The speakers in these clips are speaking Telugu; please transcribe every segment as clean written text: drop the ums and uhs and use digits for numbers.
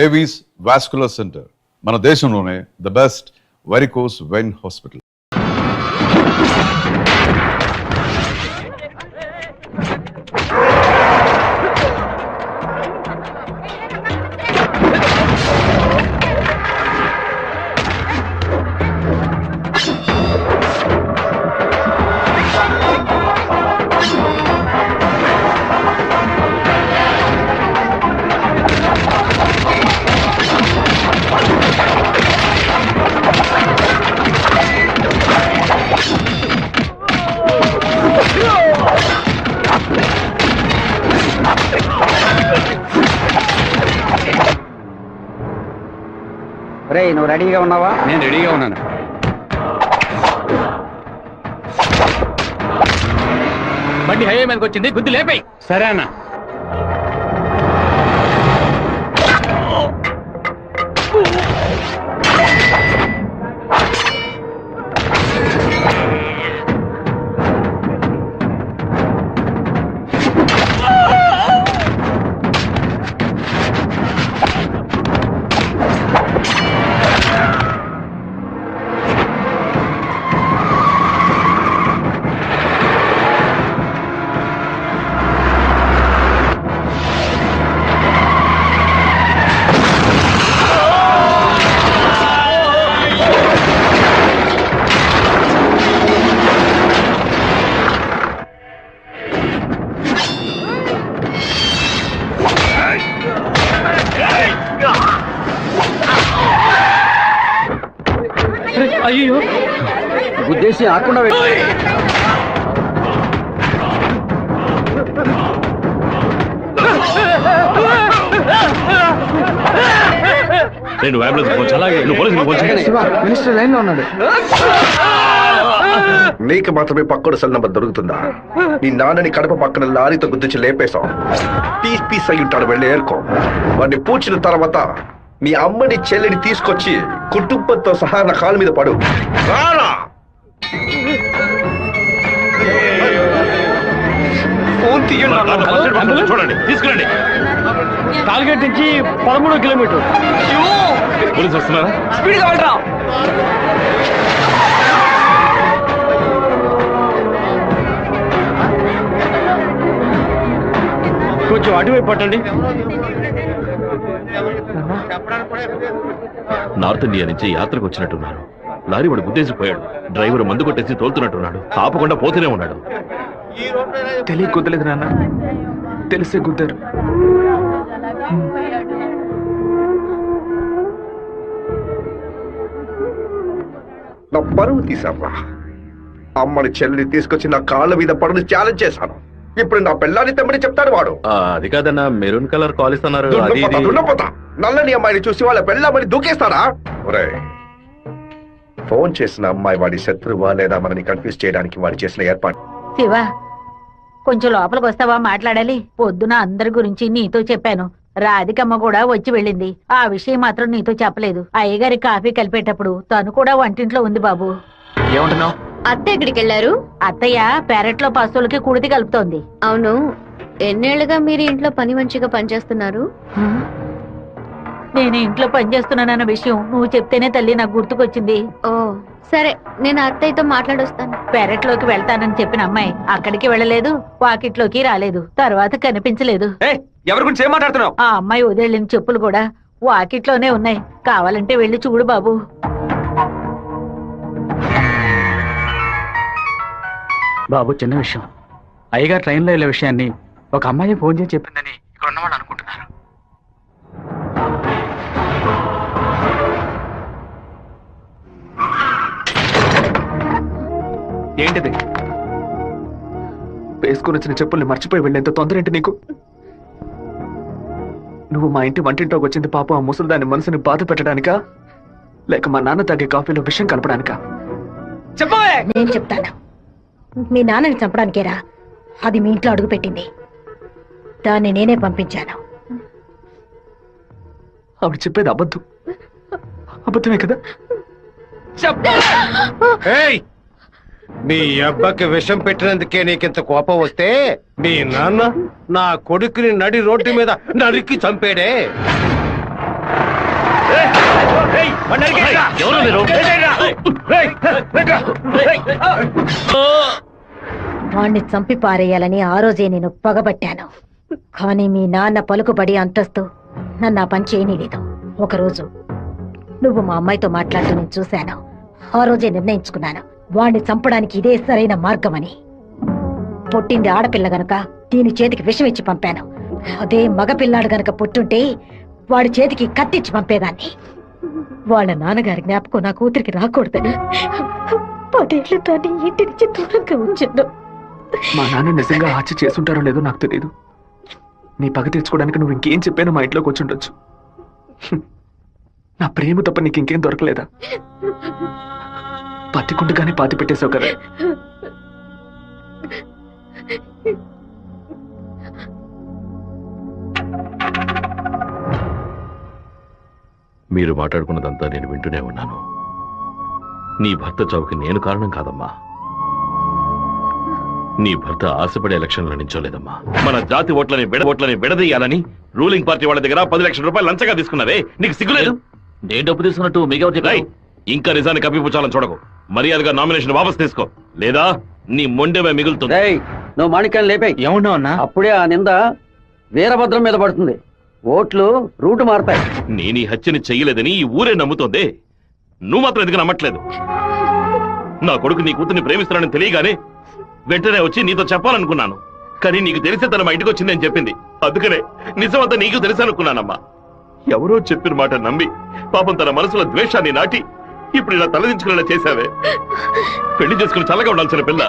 ఏవీస్ వాస్కులర్ సెంటర్ మన దేశంలోనే the best varicose vein hospital. నువ్వు రెడీగా ఉన్నావా? నేను రెడీగా ఉన్నాను. బండి హైవే మీదకి వచ్చింది, గుద్ది లేపాయి. సరే అన్న. అయ్యో, ఉద్దేశం ఆకుండా మినిస్టర్ లైన్ లో ఉన్నాడు. నీకు మాత్రమే పక్కన సెల్ నంబర్ దొరుకుతుందా? నీ నాన్నని కడప పక్కన లారీతో గుద్దించి లేపేశాం. పీస్ పీస్ అయి ఉంటాడు, వెళ్ళి ఏరుకో. వాడిని పూడ్చిన తర్వాత మీ అమ్మని చెల్లిని తీసుకొచ్చి కుటుంబంతో సహా నా కాలు మీద పడు. రారా ఫోన్ తీయండి. చూడండి, తీసుకురండి. టార్గెట్ నుంచి 13 కిలోమీటర్. పోలీసు వస్తున్నారా? స్పీడ్ కావాలరా. కొంచెం అటువైపు పట్టండి. నార్త్ ఇండియా నుంచి యాత్రకు వచ్చినట్టున్నారు. లారీ వాడు గుద్దేసిపోయాడు. డ్రైవర్ మందు కొట్టేసి తోలుతున్నట్టున్నాడు. ఆపకుండా పోతూనే ఉన్నాడు. తెలియ గుద్దలేదు నాన్న, తెలిసే గుద్దారు. నా పరువు తీసారా? అమ్మని చెల్లిని తీసుకొచ్చి నా కాళ్ళ మీద పడుని ఛాలెంజ్ చేశాను. ఇప్పుడు నా పిల్లాన్ని తెమ్మని చెప్తాడు వాడు. అది కాదన్నా, మెరూన్ కలర్ కాలేజ్ అన్నారు. నల్లని అమ్మాయిని చూసి వాళ్ళ పెళ్ళామని దూకేస్తారా? ఒరే, ఫోన్ చేసిన అమ్మాయి వాడి శత్రువా లేదా మనని కన్ఫ్యూజ్ చేయడానికి వాడు చేసిన ఏర్పాటు. శివ, కొంచెం లోపలికి వస్తావా? మాట్లాడాలి. పొద్దున అందరి గురించి నీతో చెప్పాను. రాధికమ్మ కూడా వచ్చి వెళ్ళింది. ఆ విషయం మాత్రం నీతో చెప్పలేదు. అయ్యగారి కాఫీ కలిపేటప్పుడు తను కూడా వంటింట్లో ఉంది బాబు. ఏమంటున్నావు? అత్త ఎక్కడికి వెళ్ళారు? అత్తయ్య పెరట్లో పశువులకి కుడితి కలుపుతోంది. అవును, ఎన్నేళ్లుగా మీరు ఇంట్లో పని మంచిగా పనిచేస్తున్నారు? నేను ఇంట్లో పనిచేస్తున్నానన్న విషయం నువ్వు చెప్తేనే తల్లి నాకు గుర్తుకొచ్చింది. ఓ సరే, నేను అత్తయ్యతో మాట్లాడొస్తాను. పెరట్లోకి వెళ్తానని చెప్పిన అమ్మాయి అక్కడికి వెళ్ళలేదు, వాకిట్లోకి రాలేదు, తర్వాత కనిపించలేదు. ఎవరి గురించి ఏం మాట్లాడుతున్నావు? ఆ అమ్మాయి వదిలిన చెప్పులు కూడా వాకిట్లోనే ఉన్నాయి. కావాలంటే వెళ్ళి చూడు బాబు. బాబు, చిన్న విషయం. అయ్యగారు ట్రైన్లో వెళ్ళే విషయాన్ని ఒక అమ్మాయి ఫోన్ చేసి చెప్పిందని ఇక్కడ ఉన్నవాళ్ళు అనుకుంటున్నారు. ఏంటిది? వేసుకుని వచ్చిన చెప్పుల్ని మర్చిపోయి వెళ్ళేంత తొందర ఏంటి నీకు? నువ్వు మా ఇంటి వంటింట్లోకి వచ్చింది పాపం ఆ ముసలిదాని మనసుని బాధ పెట్టడానికా, లేక మా నాన్న తాగే కాఫీలో విషయం కలపడానికా? చెప్పవే. నేను చెప్తాను. మీ నాన్నని చంపడానికేరా అది మీ ఇంట్లో అడుగు పెట్టింది. దాన్ని నేనే పంపించాను. ఆవిడ చెప్పేది అబద్ధం. అబద్ధమే కదా? మీ అబ్బకి విషం పెట్టినందుకే నీకింత కోపం వస్తే మీ నాన్న నా కొడుకుని నడి రోడ్డు మీద నరికి చంపాడే. ఎవరు మీరు? వాణ్ణి చంపి పారేయాలని ఆ రోజే నేను పగబట్టాను. కానీ మీ నాన్న పలుకుబడి అంతస్తు నన్ను ఆ పని చేయనీలేదు. ఒకరోజు నువ్వు మా అమ్మాయితో మాట్లాడుతూ నేను చూశాను. ఆ రోజే నిర్ణయించుకున్నాను, వాణ్ణి చంపడానికి ఇదే సరైన మార్గమని. పుట్టింది ఆడపిల్ల గనక దీని చేతికి విషం ఇచ్చి పంపాను. అదే మగపిల్లాడు గనక పుట్టుంటే వాడి చేతికి కత్తిచ్చి పంపేదాన్ని. వాళ్ళ నాన్నగారి జ్ఞాపకం నా కూతురికి రాకూడదని 10 ఏళ్లు దాన్ని ఇంటి నుంచి దూరంగా ఉంచాను. మా నాన్న నిజంగా హత్య చేసుంటారో లేదో నాకు తెలియదు. నీ పగ తీర్చుకోవడానికి నువ్వు ఇంకేం చెప్పానో మా ఇంట్లోకి వచ్చి ఉండొచ్చు. నా ప్రేమ తప్ప నీకు ఇంకేం దొరకలేదా? పత్తికుండగానే పాతి పెట్టేశావు కదా. మీరు మాట్లాడుకున్నదంతా నేను వింటూనే ఉన్నాను. నీ భర్త చావుకి నేను కారణం కాదమ్మా. నీ భర్త ఆశపడే ఎలక్షన్లో నించోలేదమ్మా. మన జాతి ఓట్లని విడదీయాలని రూలింగ్ పార్టీ వాళ్ళ దగ్గర 10 లక్షల రూపాయలు లంచంగా తీసుకున్నావే, నీకు సిగ్గులేదు? నేను డబ్బు తీసుకున్నట్టు మీకు చెప్పాయి. ఇంకా నిజాన్ని కప్పిపుచ్చాలని చూడకు. మర్యాదగా నామినేషన్ వాపస్ తీసుకో, లేదా నీ మొండెమే మిగులుతుంది. నువ్వు మాణిక్యాన్ని లేపాయి. ఏమన్నావు అన్నా? అప్పుడే ఆ నింద వీరభద్రం మీద పడుతుంది. ఓట్లు రూటు మారతాయి. నేను ఈ హత్యని చెయ్యలేదని ఈ ఊరే నమ్ముతోంది. నువ్వు మాత్రం ఎందుకు నమ్మట్లేదు? నా కొడుకు నీ కూతుర్ని ప్రేమిస్తున్నానని తెలియగానే వెంటనే వచ్చి నీతో చెప్పాలనుకున్నాను. కానీ నీకు తెలిసే తన మా ఇంటికి వచ్చిందని చెప్పింది. అందుకనే నిజమంతా నీకు తెలుసనుకున్నానమ్మా. ఎవరో చెప్పిన మాట నమ్మి పాపం తన మనసులో ద్వేషాన్ని నాటి ఇప్పుడు ఇలా తలదించుకునేలా చేశావే. పెళ్లి చేసుకుని చల్లగా ఉండాల్సిన పిల్ల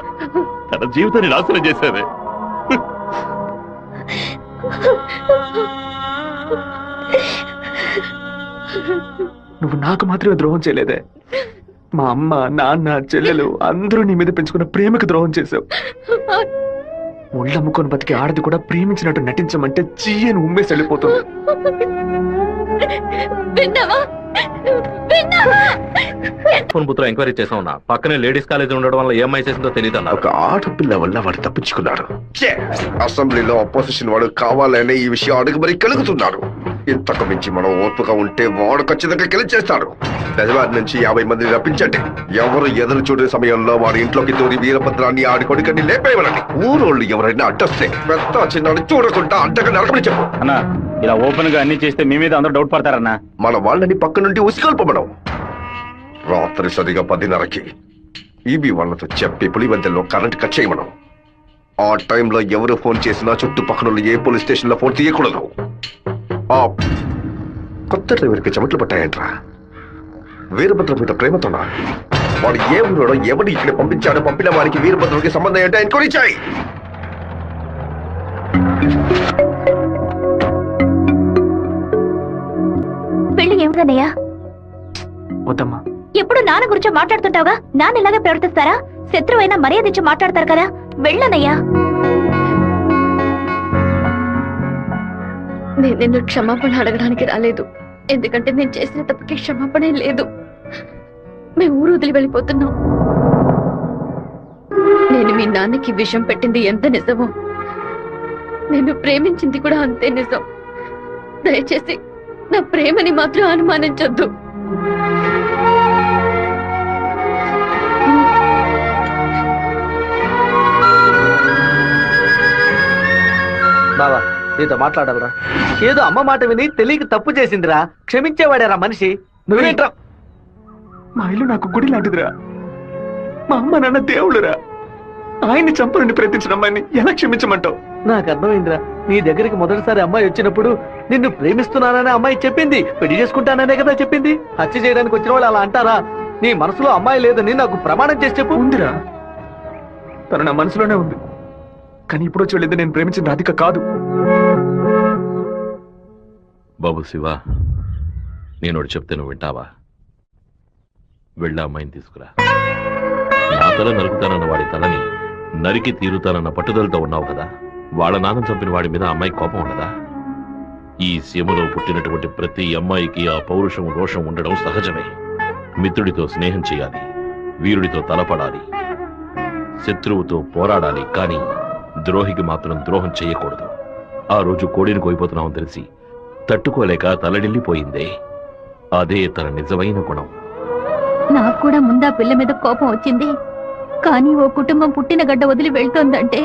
తన జీవితాన్ని నాశనం చేశావే. నువ్వు నాకు మాత్రమే ద్రోహం చేయలేదే, మా అమ్మ, నాన్న, చెల్లెలు అందరూ నీ మీద పెంచుకున్న ప్రేమకు ద్రోహం చేశావు. ఒళ్ళమ్ముకొని బతికి ఆడది కూడా ప్రేమించినట్టు నటించమంటే చీయని ఉమ్మేసి వెళ్ళిపోతుంది. ఫోన్ బుత్లో ఎంక్వైరీ చేసా ఉన్నా. పక్కనే లేడీస్ కాలేజ్ ఉండడం వల్ల ఏమై చేసిందో తెలియదు. ఒక ఆడపిల్ల వల్ల వాడు తప్పించుకున్నాడు. అసెంబ్లీలో అపోజిషన్ వాడు కావాలనే ఈ విషయం అడుగు మరి కలుగుతున్నాడు. ఇంతకు మించి మనం ఓర్పుగా ఉంటే వాడు ఖచ్చితంగా గెలిచేస్తాడు. పెదవారి నుంచి 50 మందిని రప్పించండి. ఎవరు ఎదురు చూడే సమయంలో వాడి ఇంట్లోకి దూరి వీరభద్రాన్ని ఆడి కొడుకని లేపేయమనండి. ఊరోళ్ళు ఎవరైనా అడ్డొస్తే పెద్ద చిన్నాడు చూడకుండా అడ్డగా నడకని చెప్పు. అన్నా, ఇలా ఓపెన్ గా అన్ని చేస్తే మీ మీద అందరూ డౌట్ పడతారన్నా. మన వాళ్ళని పక్క నుండి ఉసిగొల్పమడం. రాత్రి సరిగా 10:30కి ఈబీ వాళ్ళతో చెప్పి పులివెందుల్లో కరెంట్ కట్ చేయమనం. ఆ టైంలో ఎవరు ఫోన్ చేసినా చుట్టుపక్కల ఏ పోలీస్ స్టేషన్ లో ఫోన్ తీయకూడదు. ఆ కొత్త డ్రైవర్కి చెమట్లు పట్టాయంట్రా. వీరభద్రం మీద ప్రేమతోనా? వాడు ఏ ఊరోడో ఎవడు ఇక్కడ పంపించాడో పంపిన వారికి వీరభద్రంకి సంబంధం ఏంటో ఎంక్వైరీ చేయి. పెళ్లి ఏమిటన్నయ్యా? వద్దమ్మా. ఎప్పుడు నాన్న గురించి మాట్లాడుతుంటావుగా, నాన్న ఇలాగే ప్రవర్తిస్తారా? శత్రువైనా మర్యాదించి మాట్లాడతారు కదా, వెళ్ళనయ్యా. నేను నిన్ను క్షమాపణ అడగడానికి రాలేదు. ఎందుకంటే నేను చేసిన తప్పుకి క్షమాపణ లేదు. మేము ఊరు వదిలి వెళ్ళిపోతున్నాం. నేను మీ నాన్నకి విషం పెట్టింది ఎంత నిజమో, నేను ప్రేమించింది కూడా అంతే నిజం. దయచేసి నా ప్రేమని మాత్రం అనుమానించొద్దు. బావా, నీతో మాట్లాడాలరా. ఏదో అమ్మ మాట విని తెలియక తప్పు చేసిందిరా. క్షమించేవాడేరా మనిషి. నువ్వేంట్రా? మా ఇల్లు నాకు గుడి లాంటిదిరా. మా అమ్మ నాన్న దేవుడురా. ఆయన్ని చంపనని ప్రయత్నించిన అమ్మాయిని ఎలా క్షమించమంటావు? నాకు అర్థమైందిరా. నీ దగ్గరికి మొదటిసారి అమ్మాయి వచ్చినప్పుడు నిన్ను ప్రేమిస్తున్నాననే అమ్మాయి చెప్పింది. పెళ్లి చేసుకుంటాననే కదా చెప్పింది. హత్య చేయడానికి వచ్చిన వాళ్ళు అలా అంటారా? నీ మనసులో అమ్మాయి లేదని నాకు ప్రమాణం చేసి చెప్పు. ఉందిరా, తను నా మనసులోనే ఉంది. కానీ ఇప్పుడు వచ్చి వెళ్ళింది నేను ప్రేమించిన రాధిక కాదు. బాబు శివ, నేను చెప్తే నువ్వు వింటావా? వెళ్ళి అమ్మాయిని తీసుకురా. నా తల నరుకుతానన్న వాడి తలని నరికి తీరుతానన్న పట్టుదలతో ఉన్నావు కదా. వాళ్ళ నాన్న చంపిన వాడి మీద అమ్మాయి కోపం ఉండదా? ఈ సీమలో పుట్టినటువంటి ప్రతి అమ్మాయికి ఆ పౌరుషం, రోషం ఉండడం సహజమే. మిత్రుడితో స్నేహం చేయాలి, వీరుడితో తలపడాలి, శత్రువుతో పోరాడాలి. కానీ ద్రోహికి మాత్రం ద్రోహం చేయకూడదు. ఆ రోజు కోడిని కోయిపోతున్నామని తెలిసి తట్టుకోలేక తలడిల్లిపోయిందే. అదే తన నిజమైన గుణం. నాకు కూడా ముందా పిల్ల మీద కోపం వచ్చింది. కానీ ఓ కుటుంబం పుట్టిన గడ్డ వదిలి వెళ్తోందంటే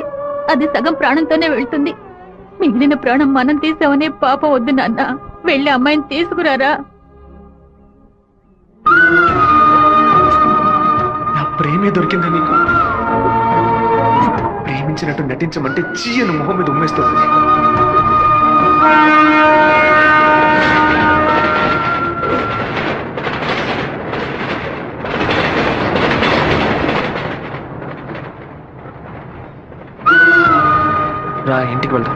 అది సగం ప్రాణంతోనే వెళ్తుంది. మిగిలిన ప్రాణం మనం తీసామనే పాపం వద్దు నాన్న. వెళ్ళి అమ్మాయిని తీసుకురారా. నా ప్రేమే దొరికిందా నీకు? ప్రేమించినట్టు నటించమంటే చీయను మొహం మీద ఉమ్మేస్తుంది. రా ఇంటికి వెళ్దాం.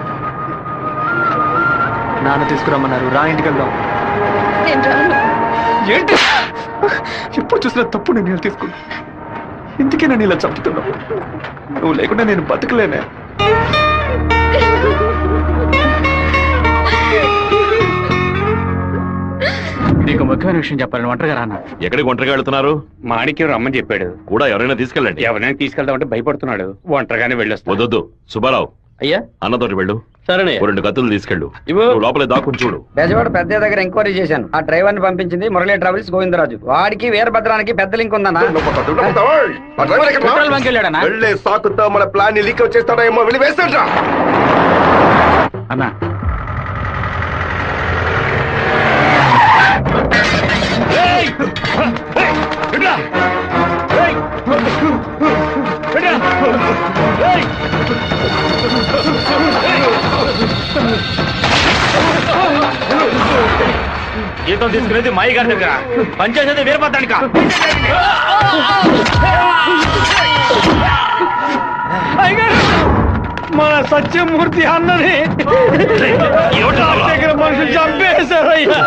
నాన్న తీసుకురమ్మన్నారు. రా ఇంటికి వెళ్దాం. నేను రాను. ఏంటి ఎప్పుడు చూసినా తప్పు నేను తీసుకున్నా. ఇందుకే నేను ఇలా చంపుతున్నావు. నువ్వు లేకుండా నేను బతకలేనే. నీకు ముఖ్యమైన విషయం చెప్పాలని ఒంటరిగా రానా? ఎక్కడికి ఒంటరిగా వెళ్తున్నారు? మాణిక్యం రమ్మని చెప్పాడు. కూడా ఎవరైనా తీసుకెళ్ళండి. ఎవరైనా తీసుకెళ్దామంటే భయపడుతున్నాడు. ఒంటరిగానే వెళ్ళొస్తా. వద్దొద్దు సుబ్బారావు, అయ్యా అన్నతోటి వెళ్ళు. సరేనే. 2 కత్తులు తీసుకెళ్ళు. ఇవ్వు. నువ్వు లోపలే దాక్కుని చూడు. బెజవాడ పెద్ద దగ్గర ఎంక్వైరీ చేశాను. ఆ డ్రైవర్ ని పంపించింది మురళీ ట్రావెల్స్ గోవిందరాజు. వాడికి వీరభద్రానికి పెద్ద లింక్ ఉందన్నా. పెట్రోల్ బంక్ వెళ్ళాడనా? వెళ్ళే సాకుతో మన ప్లాన్ లీక్ వచ్చేస్తాడేమో. వెళ్ళి వేస్తాడ్రా. అన్నా జీతం తీసుకునేది మాయి గారి దగ్గర, పనిచేసేది వీరభద్రానిక. మన సత్యమూర్తి అన్నది దగ్గర మనుషులు చంపేశారయ్యా.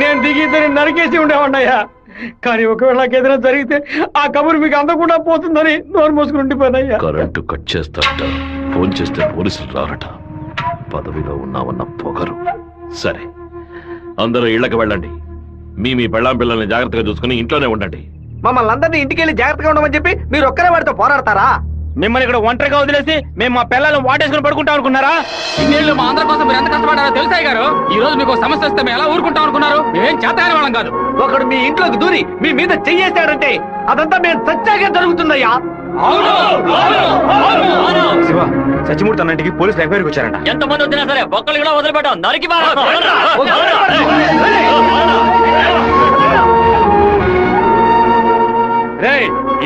నేను దిగిద్దరిని నరికేసి ఉండేవాడినయ్యా. కానీ ఒకవేళ నాకు ఏదైనా జరిగితే ఆ కబురు మీకు అందకుండా పోతుందని నోరు మూసుకుని ఉండిపోయినయ్యా. కరెంటు కట్ చేస్తారట, ఫోన్ చేస్తే పోలీసులు రారట. పదవిలో ఉన్నామన్న పొగరు. సరే, అందరూ ఇళ్లకు వెళ్ళండి. మీ పెళ్ళాం పిల్లల్ని జాగ్రత్తగా చూసుకుని ఇంట్లోనే ఉండండి. మమ్మల్ని అందరినీ ఇంటికి వెళ్ళి జాగ్రత్తగా ఉండమని చెప్పి మీరు ఒక్కరే వాడితో పోరాడతారా? మిమ్మల్ని ఇక్కడ ఒంటరిగా వదిలేసి మేము మా పిల్లలను వాటేసుకుని పడుకుంటాం అనుకున్నారా? ఇన్నేళ్ళు మా అందరి కోసం మీరు ఎంత కష్టపడారో తెలుసాయి గారు. ఈ రోజు మీకు సమస్య వస్తే మేము ఎలా ఊరుకుంటాం అనుకున్నారు? మేమేం చేతగానే వాళ్ళం కాదు. ఒకడు మీ ఇంట్లోకి దూరి మీ మీద చెయ్యేశాడంటే అదంతా మేము సత్యాగా జరుగుతుందయ్యా. శివ, సత్యమూర్తి అన్నింటికి పోలీసులు ఎంక్వైరీకి వచ్చారంట. ఎంతమంది వచ్చినా సరే ఒక్కళ్ళు కూడా వదిలిపెట్టాం. నరికి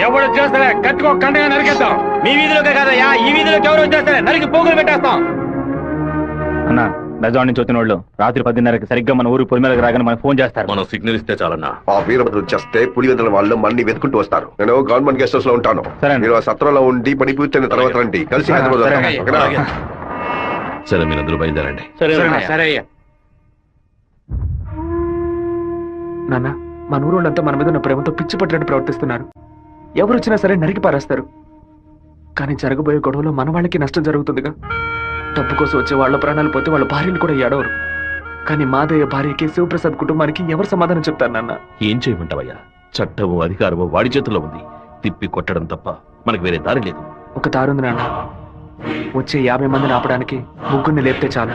ఎవరు వచ్చినా సరే కట్టుకో కంటగా నరికేస్తాం. మీ వీధిలోకే కాదయ్యా, ఈ వీధిలోకి ఎవరు వచ్చినా సరే నరికి పోగులు పెట్టేస్తాం. అన్న, బెజవాడ నుంచి వచ్చిన వాళ్ళు రాత్రి 10:30కి సరిగ్గా మన ఊరు పొలిమేరకు రాగానే మనం ఫోన్ చేస్తారు. మనం సిగ్నల్ ఇస్తే చాలన్నా. ఆ వీరభద్రం వచ్చేస్తే పులివెందుల వాళ్ళు మనని వెతుకుంటూ వస్తారు. నేను గవర్నమెంట్ గెస్ట్ హౌస్ లో ఉంటాను. సరే. మీరు ఆ సత్రంలో ఉండి పని పూర్తయిన తర్వాత రండి. కలిసి హైదరాబాద్ వద్దాం. ఓకేనా? సరే, మీరందరూ బయలుదేరండి. సరే అయ్యా. నాన్న, మన ఊరోళ్ళంతా మన మీద ఉన్న ప్రేమతో పిచ్చి పట్టినట్టు ప్రవర్తిస్తున్నారు. ఎవరు వచ్చినా సరే నరికి పారేస్తారు. కానీ జరగబోయే గొడవలో మన వాళ్ళకి నష్టం జరుగుతుందిగా. డబ్బు కోసం వచ్చే వాళ్ళ ప్రాణాలు పోతే వాళ్ళ భార్యలు కూడా ఏడవరు. కానీ మాదయ్య భార్యకి శివప్రసాద్ కుటుంబానికి ఎవరు సమాధానం చెప్తారు నాన్న? ఏం చేయమంటావయ్యా? చట్టము అధికారము వాడి చేతుల్లో ఉంది. తిప్పి కొట్టడం తప్ప మనకు వేరే దారి లేదు. ఒక దారుంది నాన్న. వచ్చే 50 మందిని ఆపడానికి ముగ్గురిని లేపితే చాలు.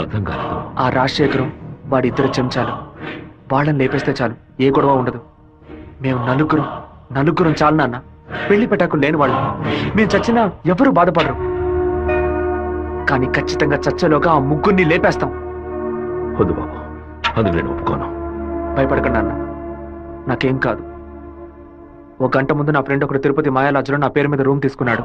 అర్థం కాలేదు. ఆ రాజశేఖరం వాడి 2 చెంచాలు వాళ్ళని లేపేస్తే చాలు, ఏ గొడవ ఉండదు. మేము నలుగురం చాలు నాన్న. పెళ్లి పెట్టాకు లేని వాళ్ళు. మేము చచ్చినా ఎవరు బాధపడరు. కానీ ఖచ్చితంగా చచ్చేలోగా ఆ ముగ్గురిని లేపేస్తాం. వద్దు బాబు, అందుకు నేను ఒప్పుకోను. భయపడకండి అన్న, నాకేం కాదు. 1 గంట ముందు నా ఫ్రెండ్ ఒకడు తిరుపతి మాయాలాజ్లో నా పేరు మీద రూమ్ తీసుకున్నాడు.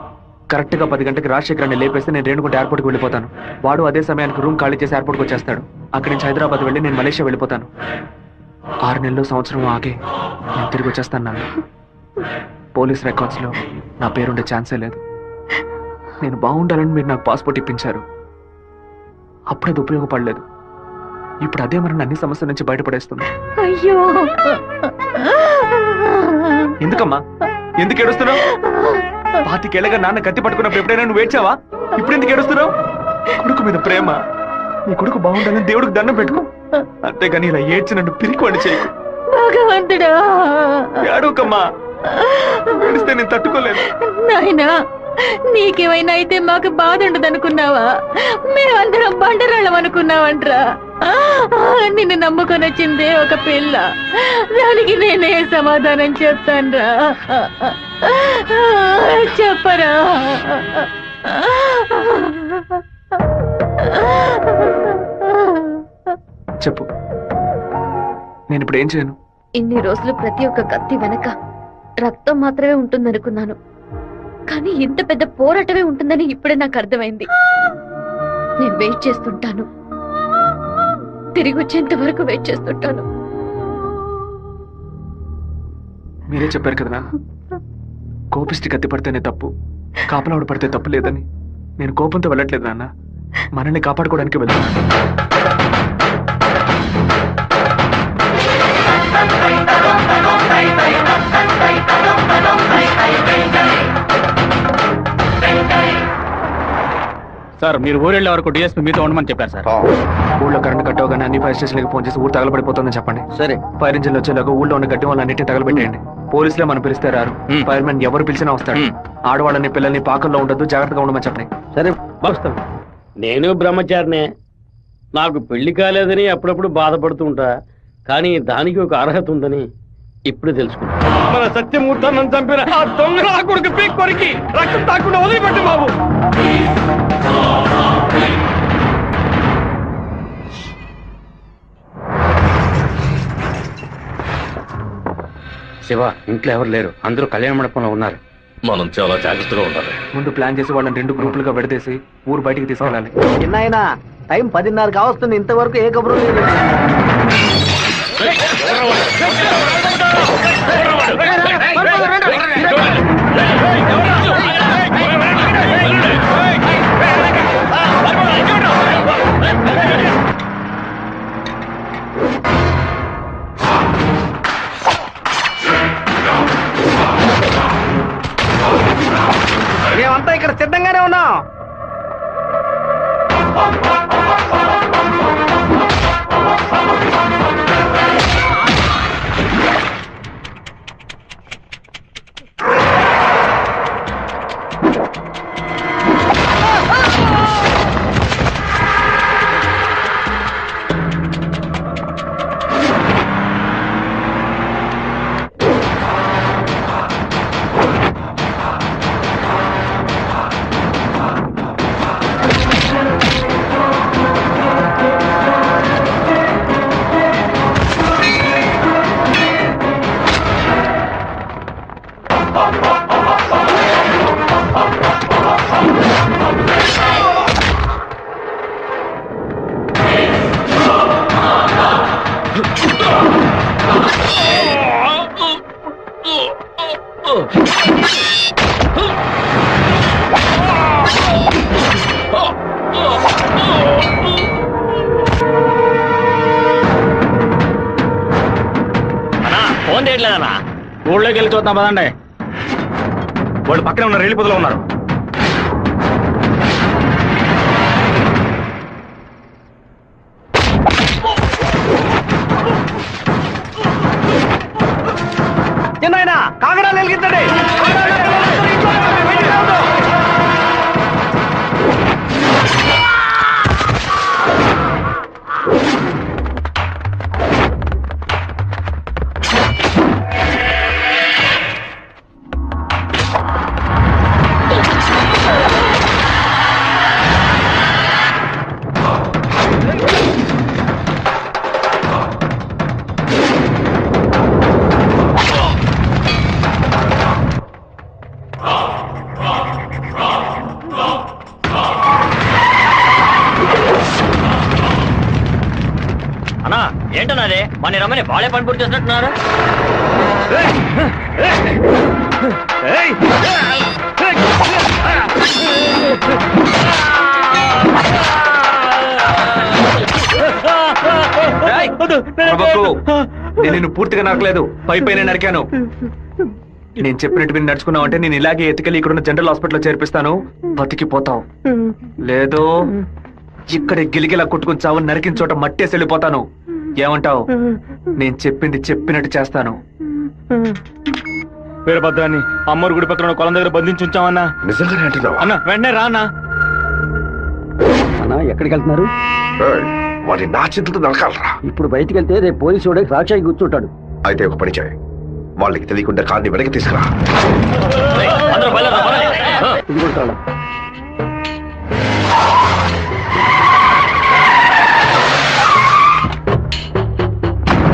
కరెక్ట్ గా 10 గంటకి రాజశేఖరాన్ని లేపేస్తే నేను రేణుగుంట ఎయిర్పోర్ట్కి వెళ్ళిపోతాను. వాడు అదే సమయానికి రూమ్ ఖాళీ చేసి ఎయిర్పోర్ట్కి వచ్చేస్తాడు. అక్కడి నుంచి హైదరాబాద్ వెళ్ళి నేను మలేషియా వెళ్ళిపోతాను. 6 నెలలు సంవత్సరం ఆగే నేను తిరిగి వచ్చేస్తాను నాన్న. పోలీస్ రికార్డ్స్ లో నా పేరుండే ఛాన్సే లేదు. నేను బాగుండాలని మీరు నాకు పాస్పోర్ట్ ఇప్పించారు. అప్పుడు అది ఉపయోగపడలేదు. ఇప్పుడు అదే మరి అన్ని సమస్యల నుంచి బయటపడేస్తుంది. అయ్యో, ఎందుకమ్మా, ఎందుకు ఏడుస్తున్నావు? 25 ఏళ్ళగా నాన్న కత్తి పట్టుకున్నప్పుడు ఎప్పుడైనా నువ్వు ఏడ్చావా? ఇప్పుడు ఎందుకు ఏడుస్తున్నావు? కొడుకు మీద ప్రేమ. నీ కొడుకు బాగుండాలని దేవుడికి దండం పెట్టుకో, అంతేగాని ఇలా ఏడ్చి నన్ను పిరికివాడి చేయకు. భగవంతుడా, ఏడవకమ్మా, ఏడిస్తే నేను తట్టుకోలేదు. నాయనా, నీకేమైనా అయితే మాకు బాధ ఉండదనుకున్నావా? మేమందరం బండరాళ్ళం అనుకున్నావంట్రా. నిన్ను నమ్ముకొని వచ్చిందే ఒక పిల్ల, దానికి నేనే సమాధానం చెప్తాన్రా. చెప్పరా? చెప్పు, నేను ఇప్పుడు ఏం చేయను? ఇన్ని రోజులు ప్రతి ఒక్క కత్తి వెనక రక్తం మాత్రమే ఉంటుందనుకున్నాను, కానీ ఇంత పెద్ద పోరాటమే ఉంటుందని ఇప్పుడే నాకు అర్థమైంది. నేను వెయిట్ చేస్తుంటాను, తిరిగి వచ్చేంత వరకు వెయిట్ చేస్తుంటాను. మీరే చెప్పారు కదనా, కోపిష్టి కత్తి పడితేనే తప్పు, కాపలావిడ పడితే తప్పు లేదని. నేను కోపంతో వెళ్ళట్లేదు నాన్న, మనల్ని కాపాడుకోవడానికి వెళ్తున్నాను. సార్, మీరు ఊరెళ్ళే వరకు డిఎస్పీ మీతో ఉండమని చెప్పారు సార్. ఊళ్ళో కరెంట్ కట్ అవగానే అన్ని ఫైర్ స్టేషన్లకు ఫోన్ చేసి ఊరు తగలబడిపోతుందని చెప్పండి. సరే. ఫైర్ ఇంజిన్ వచ్చేలాగా ఊళ్ళో ఉన్న గడ్డి వాళ్ళన్నింటినీ తగలబెట్టేయండి. పోలీసులే మనం పిలిస్తే రారు, ఫైర్ మ్యాన్ ఎవరు పిలిచినా వస్తాడు. ఆడవాళ్ళని పిల్లల్ని పాకల్లో ఉండొద్దు, జాగ్రత్తగా ఉండమని చెప్పండి. సరే. నేను బ్రహ్మచారినే. నాకు పెళ్లి కాలేదని అప్పుడప్పుడు బాధపడుతుంటా, కానీ దానికి ఒక అర్హత ఉందని ఇప్పుడు తెలుసుకున్నా. మన సత్యమూర్తాన్ని చంపిన ఆ దొంగ నా కొడుకు పీక్ కొరికి రక్తం తాకుండా వదిలిపెట్టు బాబు. శివ, ఇంట్లో ఎవరు లేరు, అందరూ కళ్యాణ మండపంలో ఉన్నారు. మనం చాలా జాగ్రత్తగా ఉండాలి. ముందు ప్లాన్ చేసి వాళ్ళని 2 గ్రూపులుగా విడదీసి ఊరు బయటికి తీసుకెళ్ళాలి. చిన్నాయనా, టైం 10:30 కావస్తుంది, ఇంతవరకు ఏ కబురు లేదు. మేమంతా ఇక్కడ సిద్ధంగానే ఉన్నాం. ఫోన్ చేయట్లేదన్నా. ఊళ్ళోకి వెళ్ళి చూద్దాం పదండి. వాళ్ళు పక్కనే ఉన్న రైలు పొదలో ఉన్నారు. చిన్నాయనా, కాగడాలు వెలిగించండి. అన్నా, ఏంటన్నది? మన రమ్మని బాలే పని పూర్తి చేసినట్టున్నారు. నేను నిన్ను పూర్తిగా నరకలేదు, పై పైన నరికాను. నేను చెప్పినట్టు మీరు నడుచుకున్నావు అంటే నేను ఇలాగే ఎత్తుకెళ్ళి ఇక్కడున్న జనరల్ హాస్పిటల్లో చేర్పిస్తాను, బతికిపోతావు. లేదు ఇక్కడే గిలిగిలా కొట్టుకుని చావు, నరికిన చోట మట్టేసి వెళ్ళిపోతాను. ఏమంటావు? నేను చెప్పింది చెప్పినట్టు చేస్తాను. వీరభద్రాన్ని అమ్మోరు గుడి పక్కన కొలం దగ్గర బంధించి ఉంచామన్నా. నిజంగానే అంటున్నావా? అన్న వెంటనే రా అన్నా. అన్నా ఎక్కడికి వెళ్తున్నారు? వాడి నా చింతతో నరకాలరా. ఇప్పుడు బయటికి వెళ్తే రేపు పోలీసు వాడే రాక్షాయి కూర్చుంటాడు. అయితే ఒక పని చేయి, వాళ్ళకి తెలియకుండా కార్ని వెనక్కి తీసుకురా. ఇది కూడా తాళం.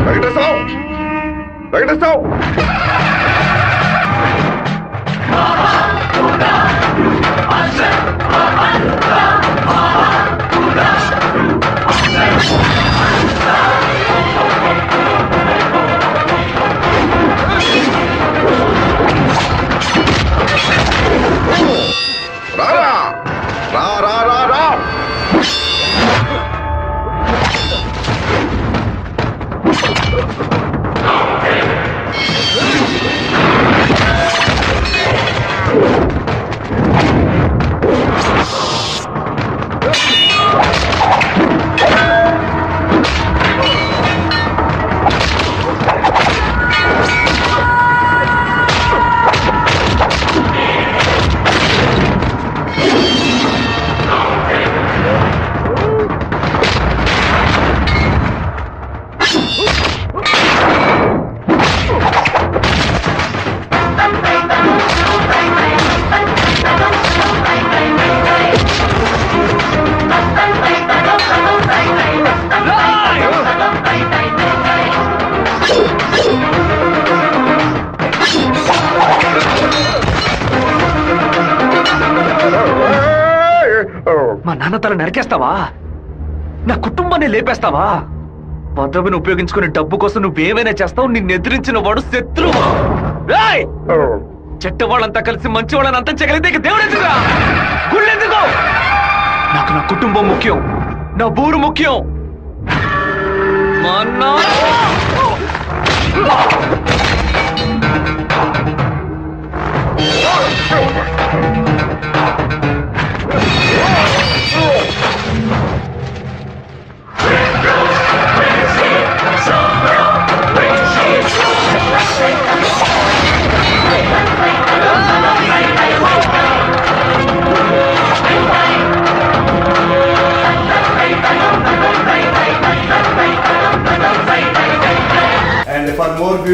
వెంకటేశ్వరరావు, వెంకటేశ్వరరావు, రారా రా రా రా రా. మా నాన్న తల నరికేస్తావా? నా కుటుంబాన్ని లేపేస్తావా? పదవిని ఉపయోగించుకునే డబ్బు కోసం నువ్వేమైనా చేస్తావు. నిన్ను ఎదిరించిన వాడు శత్రువు. చెట్ట వాళ్ళంతా కలిసి మంచి వాళ్ళని అంతం చేయగలిగితే ఇక దేవుడు ఎందుకురా? గుళ్ళెందుకు? నాకు నా కుటుంబం ముఖ్యం, నా ఊరు ముఖ్యం. మా